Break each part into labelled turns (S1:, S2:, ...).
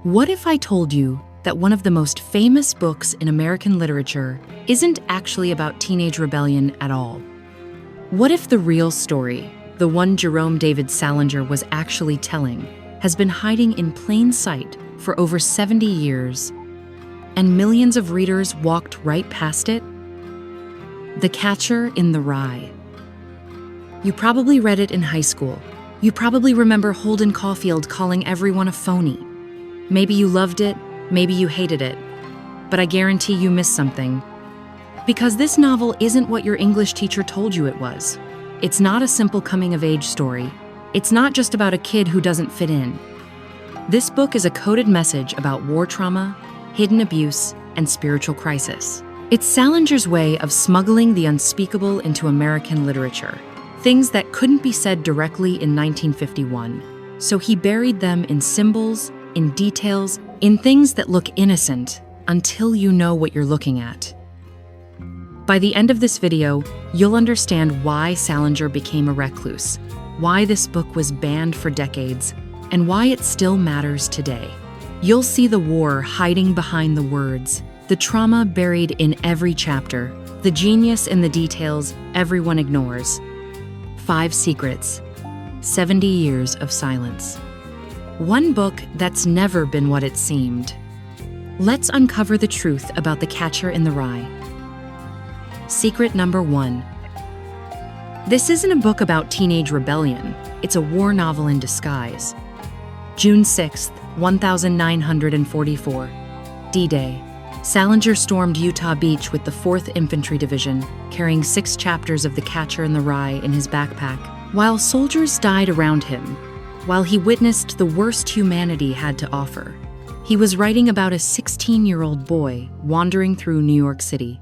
S1: What if I told you that one of the most famous books in American literature isn't actually about teenage rebellion at all? What if the real story, the one Jerome David Salinger was actually telling, has been hiding in plain sight for over 70 years, and millions of readers walked right past it? The Catcher in the Rye. You probably read it in high school. You probably remember Holden Caulfield calling everyone a phony. Maybe you loved it, maybe you hated it, but I guarantee you missed something. Because this novel isn't what your English teacher told you it was. It's not a simple coming-of-age story. It's not just about a kid who doesn't fit in. This book is a coded message about war trauma, hidden abuse, and spiritual crisis. It's Salinger's way of smuggling the unspeakable into American literature, things that couldn't be said directly in 1951. So he buried them in symbols, in details, in things that look innocent until you know what you're looking at. By the end of this video, you'll understand why Salinger became a recluse, why this book was banned for decades, and why it still matters today. You'll see the war hiding behind the words, the trauma buried in every chapter, the genius in the details everyone ignores. 5 secrets, 70 years of silence. One book that's never been what it seemed. Let's uncover the truth about The Catcher in the Rye. Secret number 1. This isn't a book about teenage rebellion. It's a war novel in disguise. June 6th, 1944. D-Day. Salinger stormed Utah Beach with the 4th Infantry Division, carrying 6 chapters of The Catcher in the Rye in his backpack, while soldiers died around him. While he witnessed the worst humanity had to offer, he was writing about a 16-year-old boy wandering through New York City.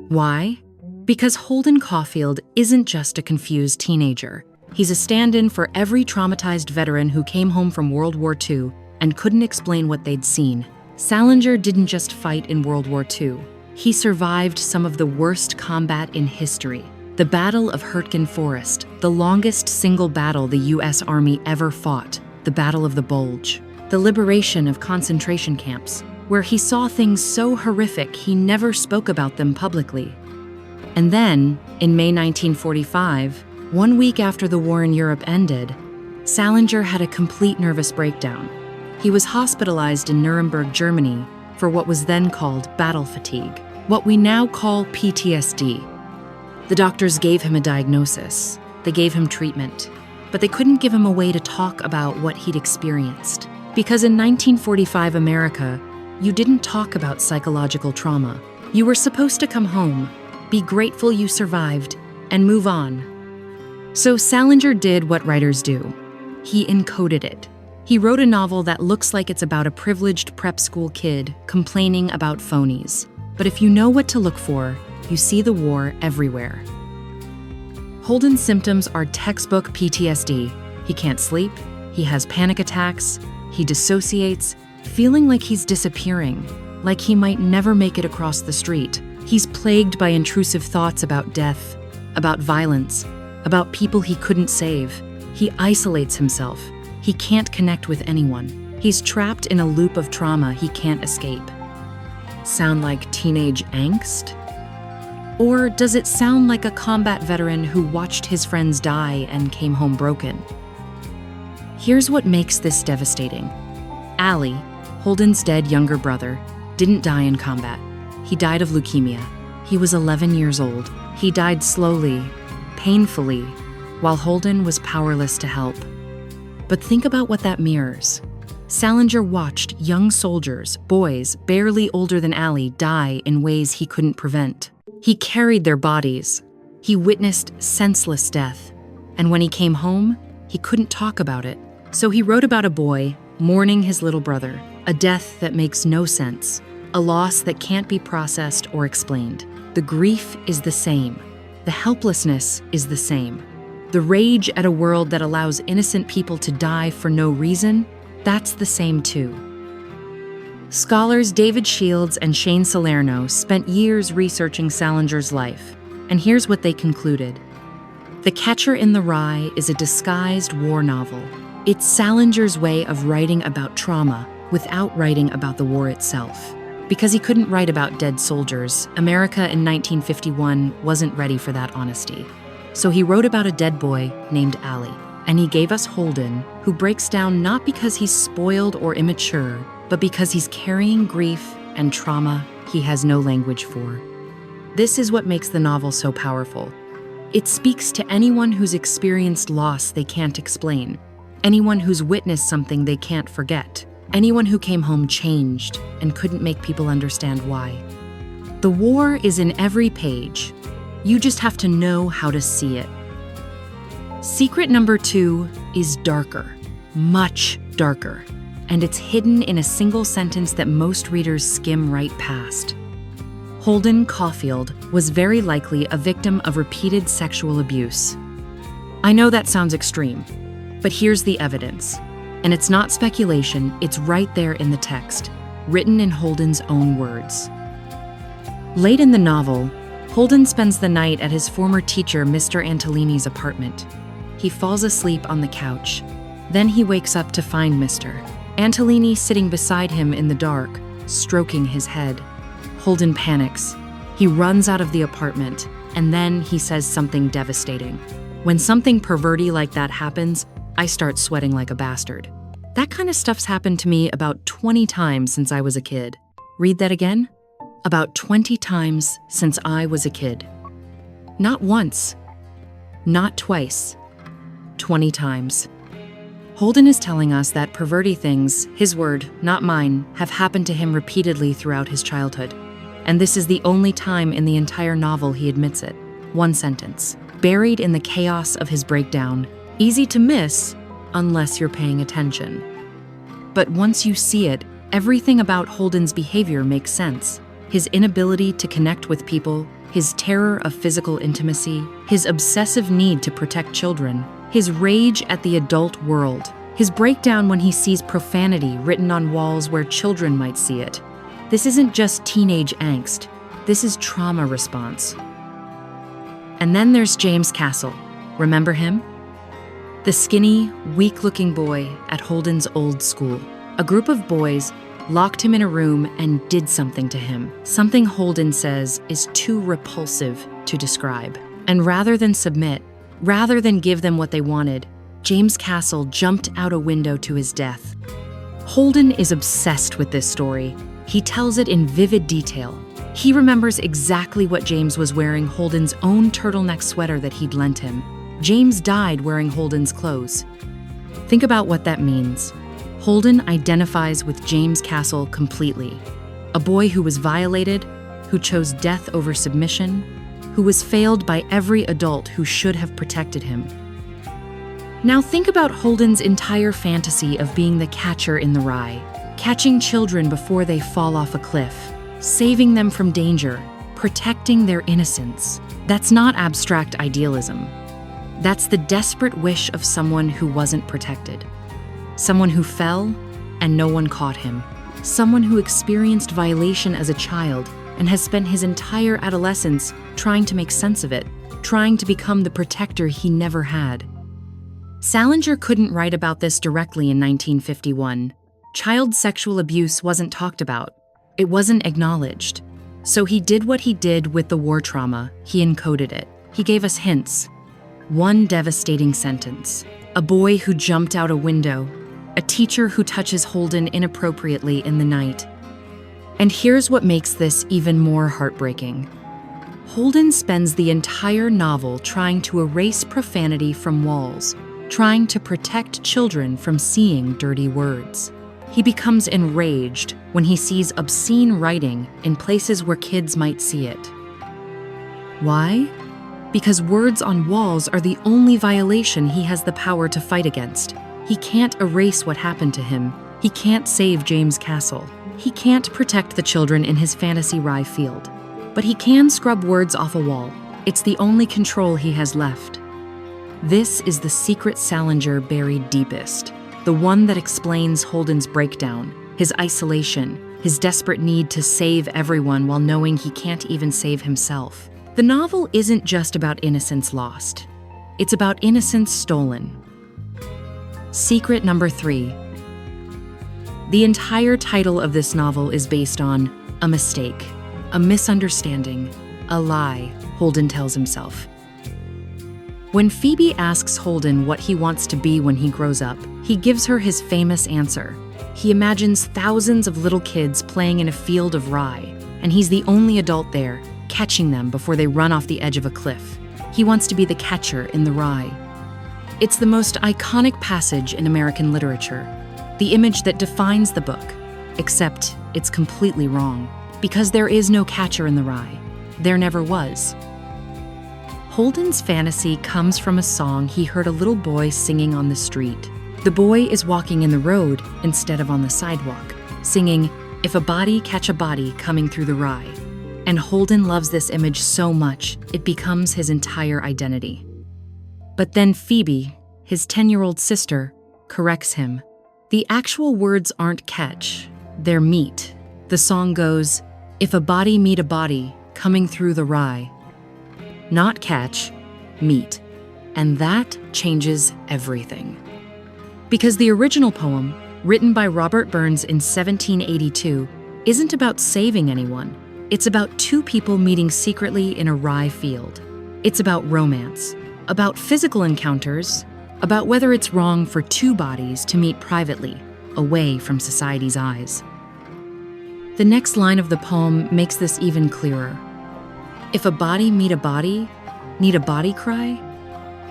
S1: Why? Because Holden Caulfield isn't just a confused teenager. He's a stand-in for every traumatized veteran who came home from World War II and couldn't explain what they'd seen. Salinger didn't just fight in World War II. He survived some of the worst combat in history. The Battle of Hurtgen Forest, the longest single battle the U.S. Army ever fought, the Battle of the Bulge, the liberation of concentration camps, where he saw things so horrific he never spoke about them publicly. And then, in May 1945, 1 week after the war in Europe ended, Salinger had a complete nervous breakdown. He was hospitalized in Nuremberg, Germany, for what was then called battle fatigue, what we now call PTSD. The doctors gave him a diagnosis. They gave him treatment, but they couldn't give him a way to talk about what he'd experienced. Because in 1945 America, you didn't talk about psychological trauma. You were supposed to come home, be grateful you survived, and move on. So Salinger did what writers do. He encoded it. He wrote a novel that looks like it's about a privileged prep school kid complaining about phonies. But if you know what to look for, you see the war everywhere. Holden's symptoms are textbook PTSD. He can't sleep, he has panic attacks, he dissociates, feeling like he's disappearing, like he might never make it across the street. He's plagued by intrusive thoughts about death, about violence, about people he couldn't save. He isolates himself. He can't connect with anyone. He's trapped in a loop of trauma he can't escape. Sound like teenage angst? Or does it sound like a combat veteran who watched his friends die and came home broken? Here's what makes this devastating. Allie, Holden's dead younger brother, didn't die in combat. He died of leukemia. He was 11 years old. He died slowly, painfully, while Holden was powerless to help. But think about what that mirrors. Salinger watched young soldiers, boys barely older than Allie, die in ways he couldn't prevent. He carried their bodies. He witnessed senseless death. And when he came home, he couldn't talk about it. So he wrote about a boy mourning his little brother, a death that makes no sense, a loss that can't be processed or explained. The grief is the same. The helplessness is the same. The rage at a world that allows innocent people to die for no reason, that's the same too. Scholars David Shields and Shane Salerno spent years researching Salinger's life, and here's what they concluded. The Catcher in the Rye is a disguised war novel, It's Salinger's way of writing about trauma without writing about the war itself. Because he couldn't write about dead soldiers, America in 1951 wasn't ready for that honesty. So he wrote about a dead boy named Allie, and he gave us Holden, who breaks down not because he's spoiled or immature, but because he's carrying grief and trauma he has no language for. This is what makes the novel so powerful. It speaks to anyone who's experienced loss they can't explain, anyone who's witnessed something they can't forget, anyone who came home changed and couldn't make people understand why. The war is in every page. You just have to know how to see it. Secret number 2 is darker, much darker, and it's hidden in a single sentence that most readers skim right past. Holden Caulfield was very likely a victim of repeated sexual abuse. I know that sounds extreme, but here's the evidence. And it's not speculation, it's right there in the text, written in Holden's own words. Late in the novel, Holden spends the night at his former teacher, Mr. Antolini's apartment. He falls asleep on the couch. Then he wakes up to find Mr. Antolini sitting beside him in the dark, stroking his head. Holden panics. He runs out of the apartment, and then he says something devastating. When something perverty like that happens, I start sweating like a bastard. That kind of stuff's happened to me about 20 times since I was a kid. Read that again? About 20 times since I was a kid. Not once. Not twice. 20 times. Holden is telling us that perverty things, his word, not mine, have happened to him repeatedly throughout his childhood. And this is the only time in the entire novel he admits it. One sentence. Buried in the chaos of his breakdown. Easy to miss, unless you're paying attention. But once you see it, everything about Holden's behavior makes sense. His inability to connect with people, his terror of physical intimacy, his obsessive need to protect children, his rage at the adult world, his breakdown when he sees profanity written on walls where children might see it. This isn't just teenage angst, this is trauma response. And then there's James Castle. Remember him? The skinny, weak-looking boy at Holden's old school. A group of boys locked him in a room and did something to him. Something Holden says is too repulsive to describe. And rather than submit, rather than give them what they wanted, James Castle jumped out a window to his death. Holden is obsessed with this story. He tells it in vivid detail. He remembers exactly what James was wearing, Holden's own turtleneck sweater that he'd lent him. James died wearing Holden's clothes. Think about what that means. Holden identifies with James Castle completely. A boy who was violated, who chose death over submission, who was failed by every adult who should have protected him. Now think about Holden's entire fantasy of being the catcher in the rye, catching children before they fall off a cliff, saving them from danger, protecting their innocence. That's not abstract idealism. That's the desperate wish of someone who wasn't protected. Someone who fell and no one caught him. Someone who experienced violation as a child and has spent his entire adolescence trying to make sense of it, trying to become the protector he never had. Salinger couldn't write about this directly in 1951. Child sexual abuse wasn't talked about. It wasn't acknowledged. So he did what he did with the war trauma. He encoded it. He gave us hints. One devastating sentence. A boy who jumped out a window. A teacher who touches Holden inappropriately in the night. And here's what makes this even more heartbreaking. Holden spends the entire novel trying to erase profanity from walls, trying to protect children from seeing dirty words. He becomes enraged when he sees obscene writing in places where kids might see it. Why? Because words on walls are the only violation he has the power to fight against. He can't erase what happened to him. He can't save James Castle. He can't protect the children in his fantasy rye field. But he can scrub words off a wall. It's the only control he has left. This is the secret Salinger buried deepest. The one that explains Holden's breakdown, his isolation, his desperate need to save everyone while knowing he can't even save himself. The novel isn't just about innocence lost. It's about innocence stolen. Secret number 3. The entire title of this novel is based on a mistake, a misunderstanding, a lie, Holden tells himself. When Phoebe asks Holden what he wants to be when he grows up, he gives her his famous answer. He imagines thousands of little kids playing in a field of rye, and he's the only adult there, catching them before they run off the edge of a cliff. He wants to be the catcher in the rye. It's the most iconic passage in American literature, the image that defines the book, except it's completely wrong, because there is no catcher in the rye. There never was. Holden's fantasy comes from a song he heard a little boy singing on the street. The boy is walking in the road instead of on the sidewalk, singing, "If a body catch a body coming through the rye." And Holden loves this image so much, it becomes his entire identity. But then Phoebe, his 10-year-old sister, corrects him. The actual words aren't catch, they're meet. The song goes, "If a body meet a body coming through the rye." Not catch, meet. And that changes everything. Because the original poem, written by Robert Burns in 1782, isn't about saving anyone. It's about two people meeting secretly in a rye field. It's about romance, about physical encounters, about whether it's wrong for two bodies to meet privately, away from society's eyes. The next line of the poem makes this even clearer. If a body meet a body, need a body cry?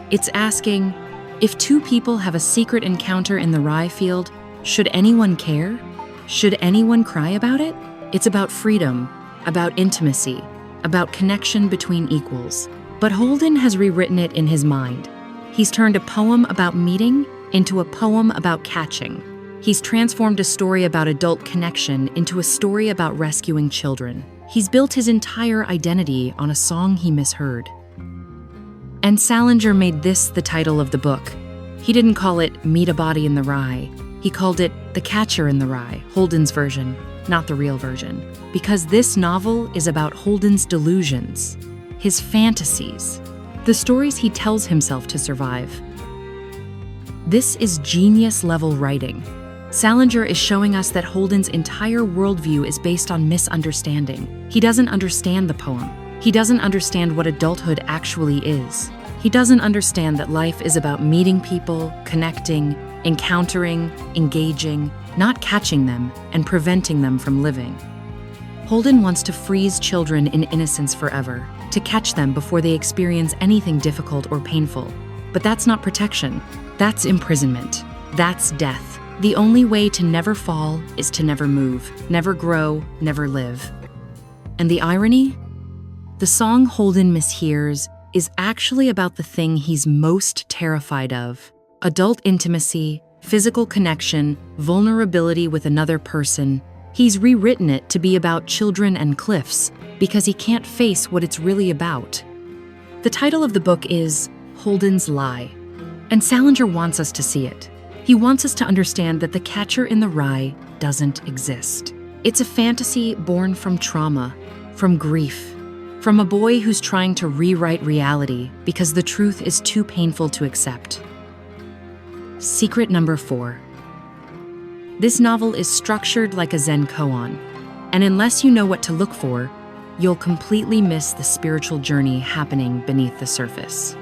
S1: It's asking, if two people have a secret encounter in the rye field, should anyone care? Should anyone cry about it? It's about freedom, about intimacy, about connection between equals. But Holden has rewritten it in his mind. He's turned a poem about meeting into a poem about catching. He's transformed a story about adult connection into a story about rescuing children. He's built his entire identity on a song he misheard. And Salinger made this the title of the book. He didn't call it Meet a Body in the Rye. He called it The Catcher in the Rye, Holden's version, not the real version. Because this novel is about Holden's delusions, his fantasies, the stories he tells himself to survive. This is genius-level writing. Salinger is showing us that Holden's entire worldview is based on misunderstanding. He doesn't understand the poem. He doesn't understand what adulthood actually is. He doesn't understand that life is about meeting people, connecting, encountering, engaging, not catching them and preventing them from living. Holden wants to freeze children in innocence forever, to catch them before they experience anything difficult or painful. But that's not protection. That's imprisonment. That's death. The only way to never fall is to never move, never grow, never live. And the irony? The song Holden mishears is actually about the thing he's most terrified of: adult intimacy, physical connection, vulnerability with another person. He's rewritten it to be about children and cliffs because he can't face what it's really about. The title of the book is Holden's Lie, and Salinger wants us to see it. He wants us to understand that the catcher in the rye doesn't exist. It's a fantasy born from trauma, from grief, from a boy who's trying to rewrite reality because the truth is too painful to accept. Secret number 4. This novel is structured like a Zen koan, and unless you know what to look for, you'll completely miss the spiritual journey happening beneath the surface.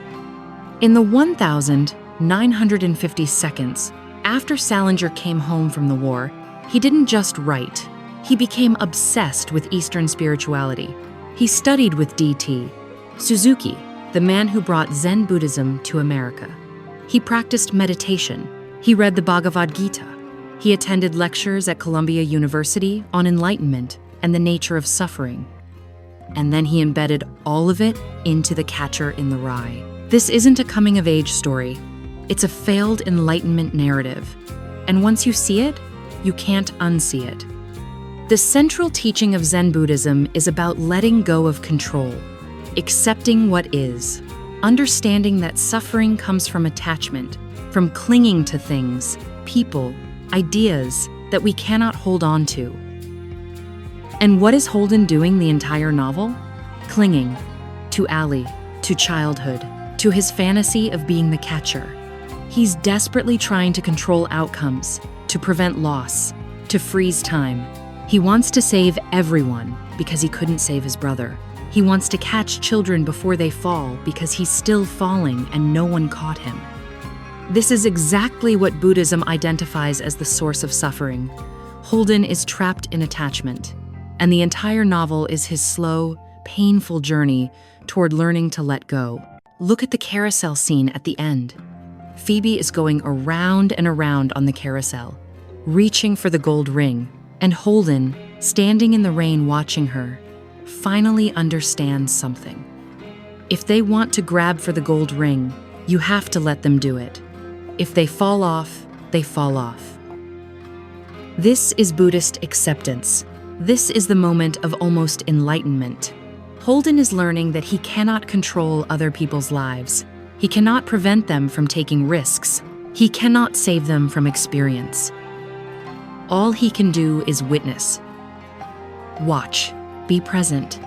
S1: In the 1,950 seconds after Salinger came home from the war, he didn't just write. He became obsessed with Eastern spirituality. He studied with D.T. Suzuki, the man who brought Zen Buddhism to America. He practiced meditation. He read the Bhagavad Gita. He attended lectures at Columbia University on enlightenment and the nature of suffering. And then he embedded all of it into The Catcher in the Rye. This isn't a coming-of-age story. It's a failed enlightenment narrative. And once you see it, you can't unsee it. The central teaching of Zen Buddhism is about letting go of control, accepting what is, understanding that suffering comes from attachment, from clinging to things, people, ideas that we cannot hold on to. And what is Holden doing the entire novel? Clinging to Allie, to childhood, to his fantasy of being the catcher. He's desperately trying to control outcomes, to prevent loss, to freeze time. He wants to save everyone because he couldn't save his brother. He wants to catch children before they fall because he's still falling and no one caught him. This is exactly what Buddhism identifies as the source of suffering. Holden is trapped in attachment, and the entire novel is his slow, painful journey toward learning to let go. Look at the carousel scene at the end. Phoebe is going around and around on the carousel, reaching for the gold ring, and Holden, standing in the rain watching her, finally understands something. If they want to grab for the gold ring, you have to let them do it. If they fall off, they fall off. This is Buddhist acceptance. This is the moment of almost enlightenment. Holden is learning that he cannot control other people's lives. He cannot prevent them from taking risks. He cannot save them from experience. All he can do is witness. Watch. Be present.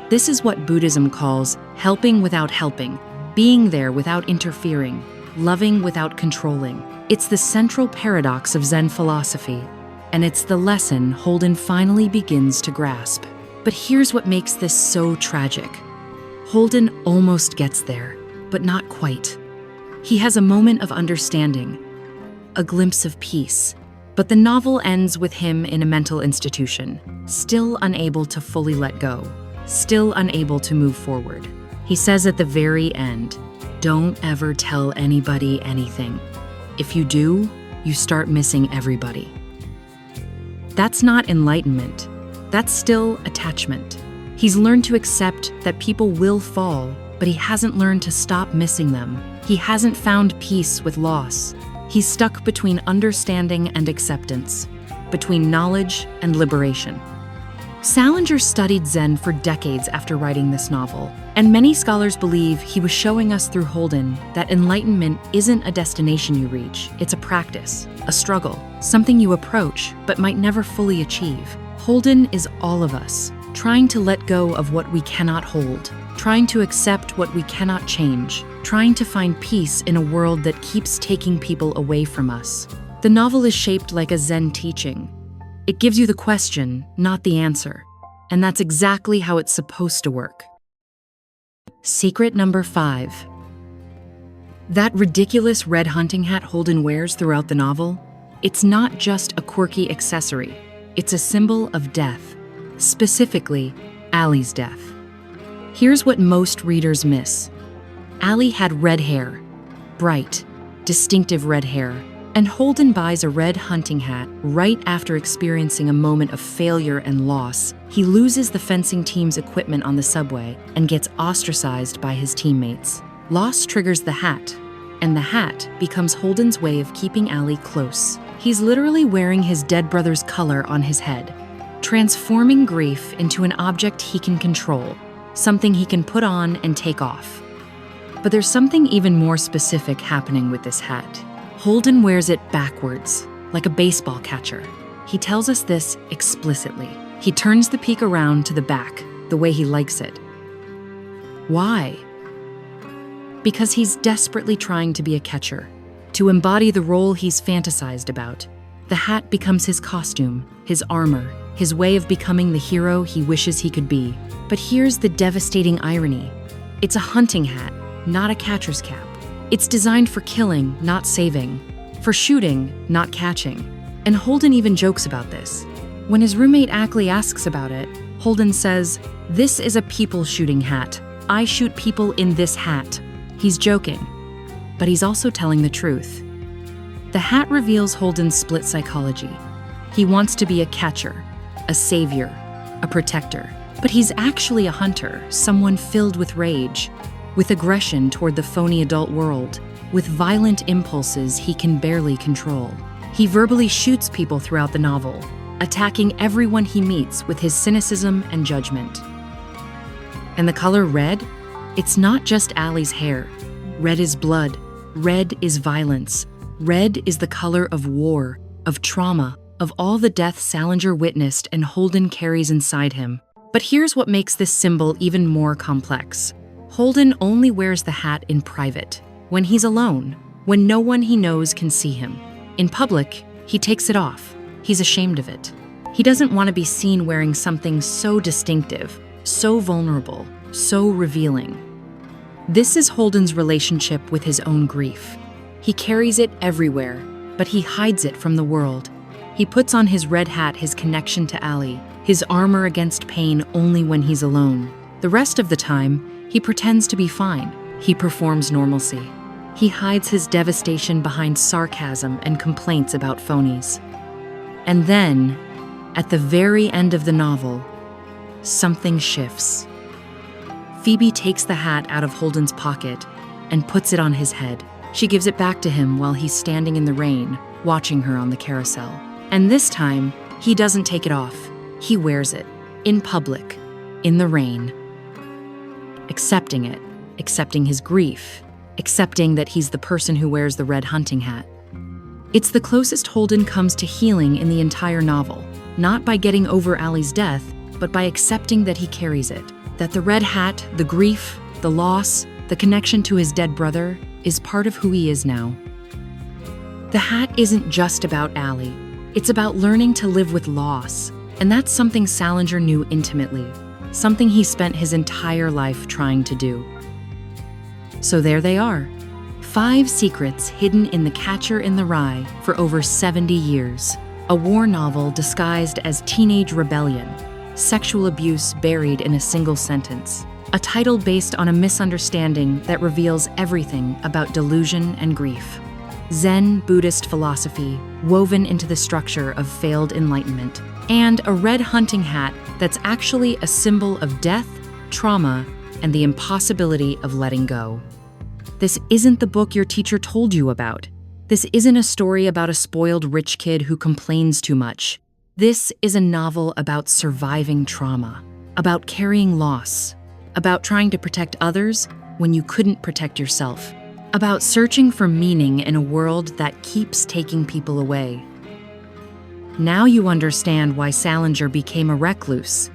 S1: This is what Buddhism calls helping without helping, being there without interfering, loving without controlling. It's the central paradox of Zen philosophy, and it's the lesson Holden finally begins to grasp. But here's what makes this so tragic. Holden almost gets there, but not quite. He has a moment of understanding, a glimpse of peace, but the novel ends with him in a mental institution, still unable to fully let go, still unable to move forward. He says at the very end, "Don't ever tell anybody anything. If you do, you start missing everybody." That's not enlightenment. That's still attachment. He's learned to accept that people will fall, but he hasn't learned to stop missing them. He hasn't found peace with loss. He's stuck between understanding and acceptance, between knowledge and liberation. Salinger studied Zen for decades after writing this novel, and many scholars believe he was showing us through Holden that enlightenment isn't a destination you reach, it's a practice, a struggle, something you approach but might never fully achieve. Holden is all of us, trying to let go of what we cannot hold, trying to accept what we cannot change, trying to find peace in a world that keeps taking people away from us. The novel is shaped like a Zen teaching. It gives you the question, not the answer, and that's exactly how it's supposed to work. Secret number 5. That ridiculous red hunting hat Holden wears throughout the novel, it's not just a quirky accessory. It's a symbol of death, specifically Allie's death. Here's what most readers miss. Allie had red hair, bright, distinctive red hair, and Holden buys a red hunting hat right after experiencing a moment of failure and loss. He loses the fencing team's equipment on the subway and gets ostracized by his teammates. Loss triggers the hat, and the hat becomes Holden's way of keeping Allie close. He's literally wearing his dead brother's color on his head, transforming grief into an object he can control, something he can put on and take off. But there's something even more specific happening with this hat. Holden wears it backwards, like a baseball catcher. He tells us this explicitly. He turns the peak around to the back, the way he likes it. Why? Because he's desperately trying to be a catcher, to embody the role he's fantasized about. The hat becomes his costume, his armor, his way of becoming the hero he wishes he could be. But here's the devastating irony. It's a hunting hat, not a catcher's cap. It's designed for killing, not saving, for shooting, not catching. And Holden even jokes about this. When his roommate Ackley asks about it, Holden says, "This is a people shooting hat. I shoot people in this hat." He's joking, but he's also telling the truth. The hat reveals Holden's split psychology. He wants to be a catcher, a savior, a protector, but he's actually a hunter, someone filled with rage, with aggression toward the phony adult world, with violent impulses he can barely control. He verbally shoots people throughout the novel, attacking everyone he meets with his cynicism and judgment. And the color red? It's not just Allie's hair. Red is blood. Red is violence. Red is the color of war, of trauma, of all the death Salinger witnessed and Holden carries inside him. But here's what makes this symbol even more complex. Holden only wears the hat in private, when he's alone, when no one he knows can see him. In public, he takes it off. He's ashamed of it. He doesn't want to be seen wearing something so distinctive, so vulnerable, so revealing. This is Holden's relationship with his own grief. He carries it everywhere, but he hides it from the world. He puts on his red hat his connection to Allie, his armor against pain only when he's alone. The rest of the time, he pretends to be fine. He performs normalcy. He hides his devastation behind sarcasm and complaints about phonies. And then, at the very end of the novel, something shifts. Phoebe takes the hat out of Holden's pocket and puts it on his head. She gives it back to him while he's standing in the rain, watching her on the carousel. And this time, he doesn't take it off. He wears it, in public, in the rain. Accepting it, accepting his grief, accepting that he's the person who wears the red hunting hat. It's the closest Holden comes to healing in the entire novel, not by getting over Allie's death, but by accepting that he carries it, that the red hat, the grief, the loss, the connection to his dead brother is part of who he is now. The hat isn't just about Allie. It's about learning to live with loss, and that's something Salinger knew intimately, something he spent his entire life trying to do. So there they are, 5 secrets hidden in The Catcher in the Rye for over 70 years. A war novel disguised as teenage rebellion, sexual abuse buried in a single sentence. A title based on a misunderstanding that reveals everything about delusion and grief. Zen Buddhist philosophy woven into the structure of failed enlightenment. And a red hunting hat that's actually a symbol of death, trauma, and the impossibility of letting go. This isn't the book your teacher told you about. This isn't a story about a spoiled rich kid who complains too much. This is a novel about surviving trauma, about carrying loss, about trying to protect others when you couldn't protect yourself, about searching for meaning in a world that keeps taking people away. Now you understand why Salinger became a recluse,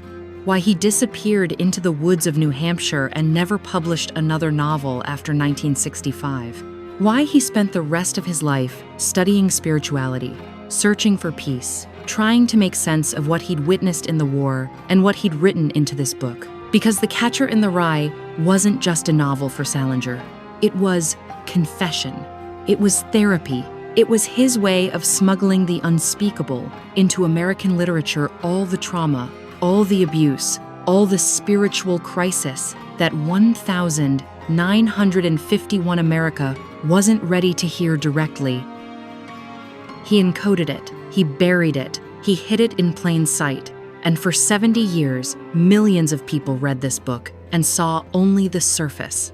S1: why he disappeared into the woods of New Hampshire and never published another novel after 1965. Why he spent the rest of his life studying spirituality, searching for peace, trying to make sense of what he'd witnessed in the war and what he'd written into this book. Because The Catcher in the Rye wasn't just a novel for Salinger. It was confession. It was therapy. It was his way of smuggling the unspeakable into American literature, all the trauma, all the abuse, all the spiritual crisis that 1,951 America wasn't ready to hear directly. He encoded it, he buried it, he hid it in plain sight, and for 70 years, millions of people read this book and saw only the surface.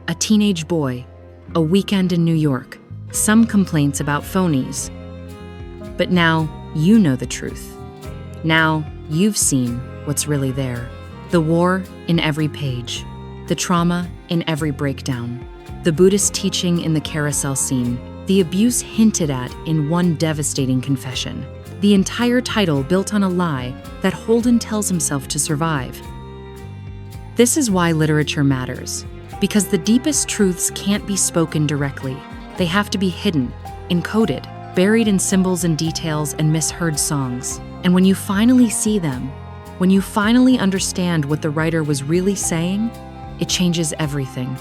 S1: A teenage boy, a weekend in New York, some complaints about phonies. But now you know the truth. Now you've seen what's really there. The war in every page, the trauma in every breakdown, the Buddhist teaching in the carousel scene, the abuse hinted at in one devastating confession, the entire title built on a lie that Holden tells himself to survive. This is why literature matters, because the deepest truths can't be spoken directly. They have to be hidden, encoded, buried in symbols and details and misheard songs. And when you finally see them, when you finally understand what the writer was really saying, it changes everything.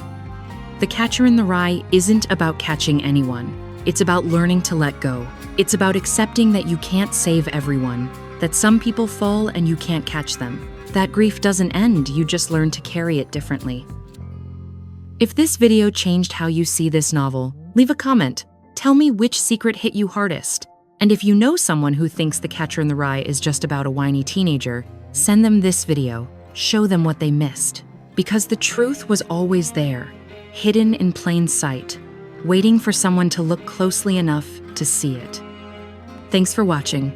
S1: The Catcher in the Rye isn't about catching anyone. It's about learning to let go. It's about accepting that you can't save everyone, that some people fall and you can't catch them. That grief doesn't end, you just learn to carry it differently. If this video changed how you see this novel, leave a comment. Tell me which secret hit you hardest. And if you know someone who thinks The Catcher in the Rye is just about a whiny teenager, send them this video. Show them what they missed. Because the truth was always there, hidden in plain sight, waiting for someone to look closely enough to see it. Thanks for watching.